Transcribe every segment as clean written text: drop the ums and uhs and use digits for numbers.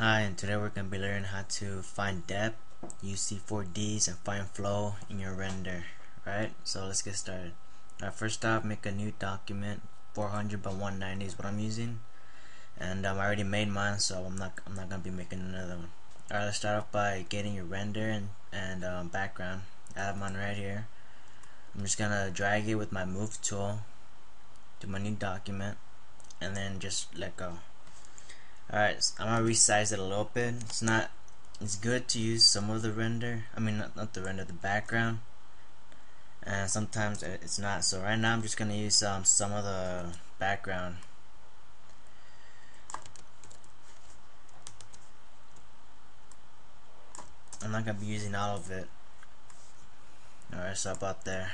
Hi, and today we're going to be learning how to find depth, use C4Ds, and find flow in your render. Right? So let's get started. First off, make a new document. 400 by 190 is what I'm using, and I already made mine, so I'm not gonna be making another one. Alright, let's start off by getting your render and background. I have mine right here. I'm just gonna drag it with my move tool to my new document, and then just let go. Alright, so I'm gonna resize it a little bit. It's good to use some of the render. I mean, not the render, the background. And sometimes it's not. So right now I'm just gonna use some of the background. I'm not gonna be using all of it. Alright, so about there.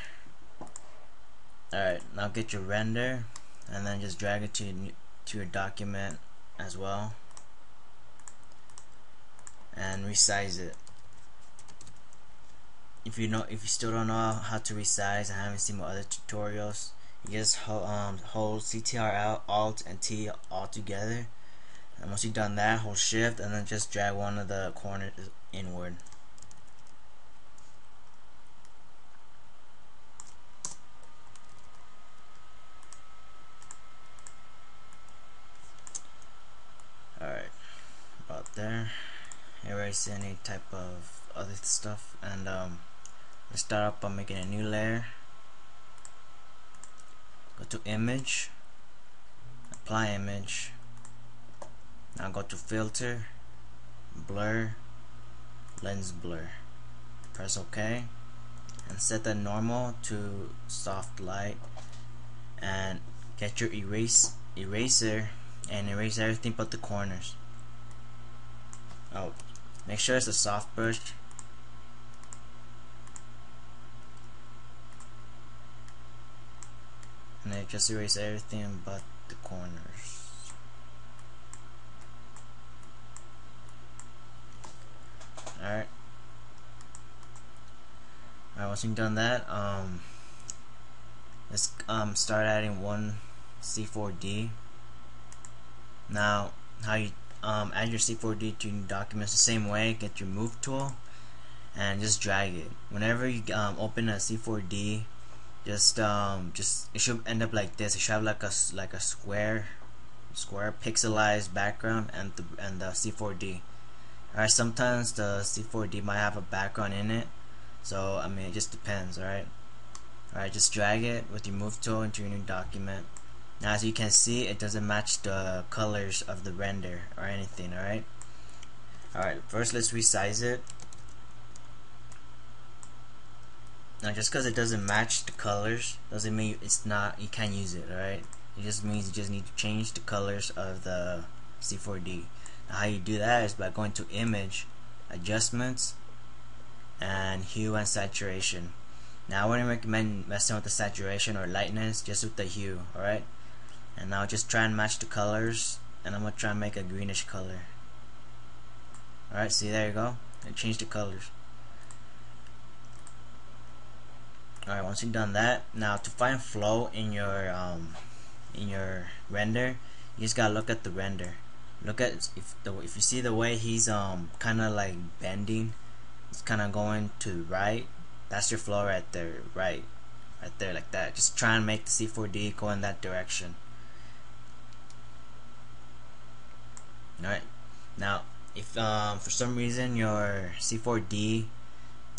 Alright, now get your render, and then just drag it to your document as well, and resize it. If you still don't know how to resize and haven't seen my other tutorials, you just hold CTRL, Alt, and T all together, and once you've done that, hold Shift and then just drag one of the corners inward. Alright, about there. Erase any type of other stuff, and let's start up by making a new layer. Go to image, apply image, now go to filter, blur, lens blur, press OK, and set the normal to soft light, and get your eraser and erase everything but the corners. Oh, make sure it's a soft brush. And then just erase everything but the corners. Alright. Once you've done that, let's start adding one C4D. Now, how you add your C4D to your documents the same way. Get your move tool and just drag it. Whenever you open a C4D, just it should end up like this. It should have like a square pixelized background and the C4D. Alright, sometimes the C4D might have a background in it, so I mean it just depends. Alright, just drag it with your move tool into your new document. Now as you can see, it doesn't match the colors of the render or anything. Alright, first let's resize it. Now just because it doesn't match the colors doesn't mean you can't use it. Alright, it just means you just need to change the colors of the C4D. Now how you do that is by going to image, adjustments, and hue and saturation. Now I wouldn't recommend messing with the saturation or lightness, just with the hue. Alright, and now just try and match the colors, and I'm gonna try and make a greenish color. Alright, see, there you go, and change the colors. Alright, once you've done that, now to find flow in your render, you just gotta look at the render. Look at if you see the way he's kinda like bending, it's kinda going to the right. That's your flow right there, right there, like that. Just try and make the C4D go in that direction. Alright, now if for some reason your C4D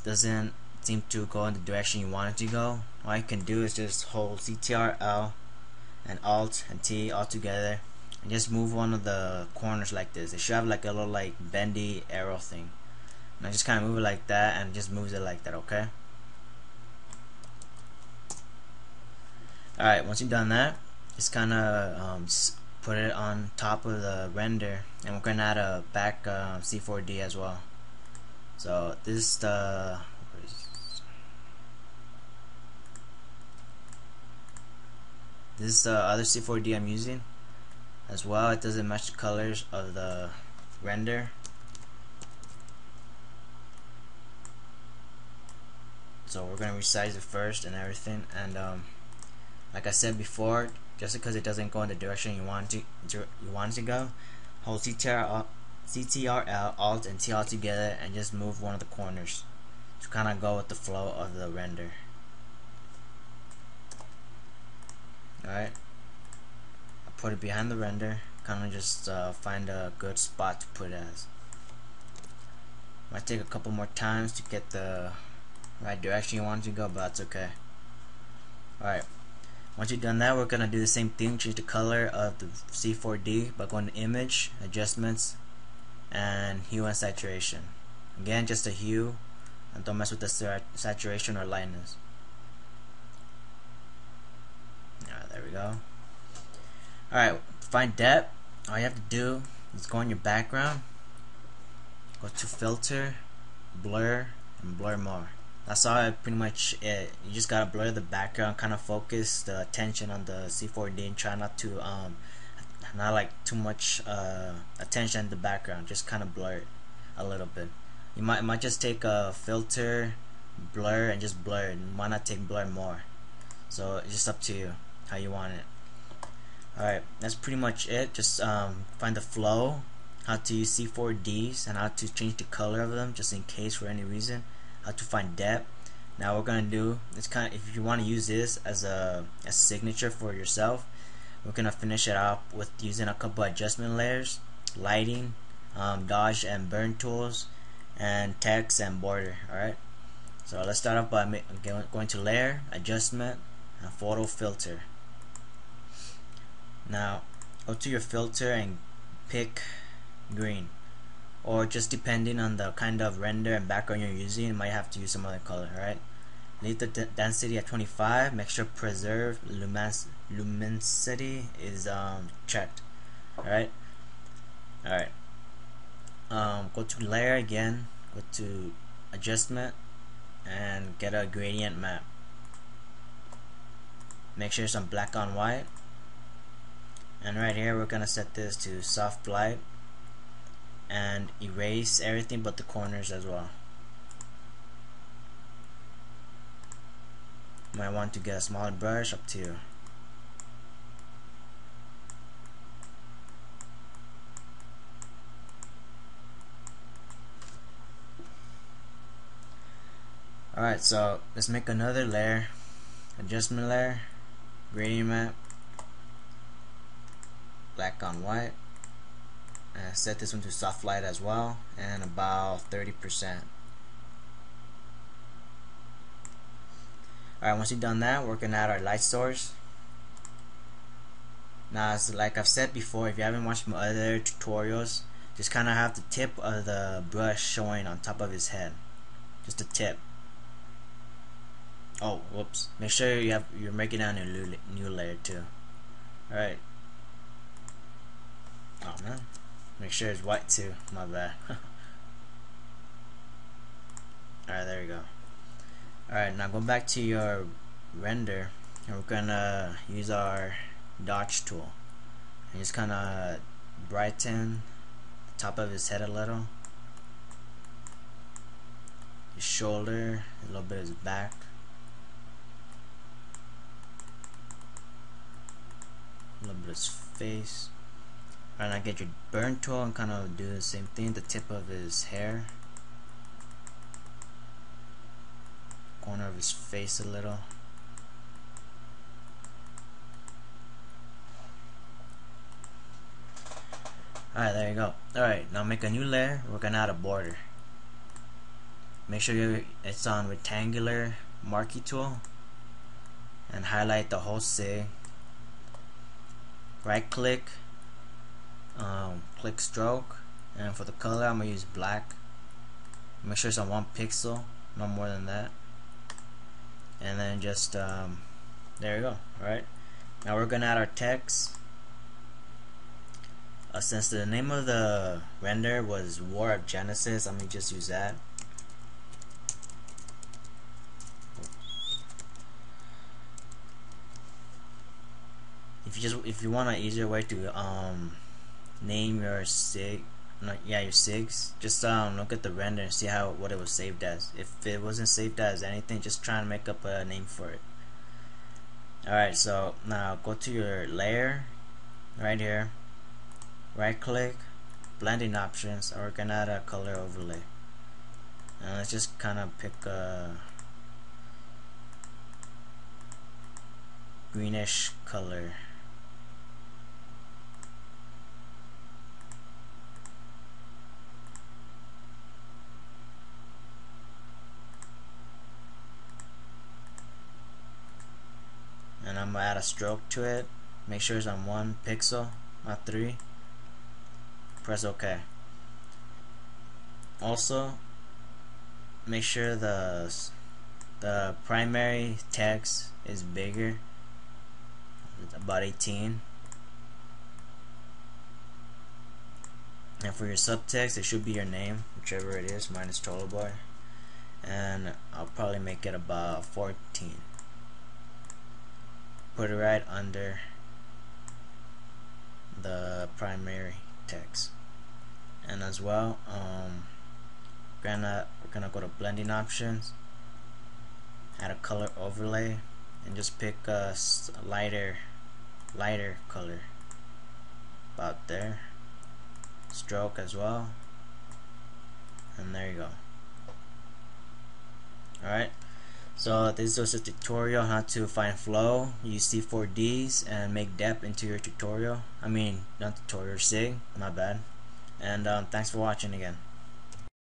doesn't seem to go in the direction you want it to go, all you can do is just hold CTRL and Alt and T all together and just move one of the corners like this. It should have like a little like bendy arrow thing. Now just kind of move it like that, and just moves it like that. Okay. Alright, once you've done that, just kind of put it on top of the render, and we're going to add a back C4D as well. So this is the other C4D I'm using as well. It doesn't match the colors of the render, so we're going to resize it first and everything. And like I said before, just because it doesn't go in the direction you want it to go, hold CTRL CTRL, Alt, and T all together, and just move one of the corners to kind of go with the flow of the render. Alright, I put it behind the render, kind of just find a good spot to put it as. Might take a couple more times to get the right direction you want to go, but that's okay. Alright, once you've done that, we're gonna do the same thing, change the color of the C4D by going to Image, Adjustments, and Hue and Saturation. Again, just a hue, and don't mess with the saturation or lightness. Alright, there we go. Alright, to find depth, all you have to do is go in your background, go to Filter, Blur, and Blur More. That's all pretty much it. You just gotta blur the background, kind of focus the attention on the C4D, and try not to not like too much attention in the background. Just kind of blur it a little bit. You might just take a filter, blur, and just blur it. Why not take blur more? So it's just up to you how you want it. Alright, that's pretty much it. Just find the flow, how to use C4Ds, and how to change the color of them, just in case for any reason. How to find depth. Now we're gonna do, it's kind of, if you want to use this as a signature for yourself, we're gonna finish it up with using a couple adjustment layers, lighting, dodge and burn tools, and text and border. Alright, so let's start off by going to layer, adjustment, and photo filter. Now go to your filter and pick green, or just depending on the kind of render and background you're using, you might have to use some other color. Alright, leave the density at 25. Make sure preserve luminosity is checked. Alright, go to layer again, go to adjustment, and get a gradient map. Make sure it's on black on white, and right here we're gonna set this to soft light and erase everything but the corners as well. Might want to get a smaller brush, up to you. Alright, so let's make another layer, adjustment layer, gradient map, black on white. Set this one to soft light as well, and about 30%. Alright, once you've done that, we're gonna add our light source. Now, like I've said before, if you haven't watched my other tutorials, just kind of have the tip of the brush showing on top of his head, just the tip. Oh, whoops! Make sure you're making a new layer too. Alright. Oh man. Make sure it's white too. My bad. Alright, there we go. Alright, now go back to your render, and we're gonna use our dodge tool and just kinda brighten the top of his head a little, his shoulder, a little bit of his back, a little bit of his face. Alright, now get your burn tool and kind of do the same thing, the tip of his hair, corner of his face a little. Alright, there you go. Alright, now make a new layer. We're gonna add a border. Make sure it's on rectangular marquee tool and highlight the whole sig. Right click, click stroke, and for the color I'm gonna use black. Make sure it's on 1 pixel, no more than that. And then just there you go. Alright, now we're gonna add our text. Since the name of the render was War of Genesis, I'm gonna just use that. If you want an easier way to name your sig, your sigs, just look at the render and see what it was saved as. If it wasn't saved as anything, just try and make up a name for it. Alright, so now go to your layer right here, right click, blending options, and we're gonna add a color overlay. And let's just kind of pick a greenish color. And I'm gonna add a stroke to it. Make sure it's on 1 pixel, not 3. Press OK. Also, make sure the primary text is bigger, about 18. And for your subtext, it should be your name, whichever it is. Mine is Troller Boy, and I'll probably make it about 14. Put it right under the primary text. And as well, we're gonna go to blending options, add a color overlay, and just pick a lighter color, about there. Stroke as well, and there you go. Alright, so this was a tutorial on how to find flow, use C4Ds, and make depth into your tutorial. I mean, not tutorial, SIG, my bad. And thanks for watching again.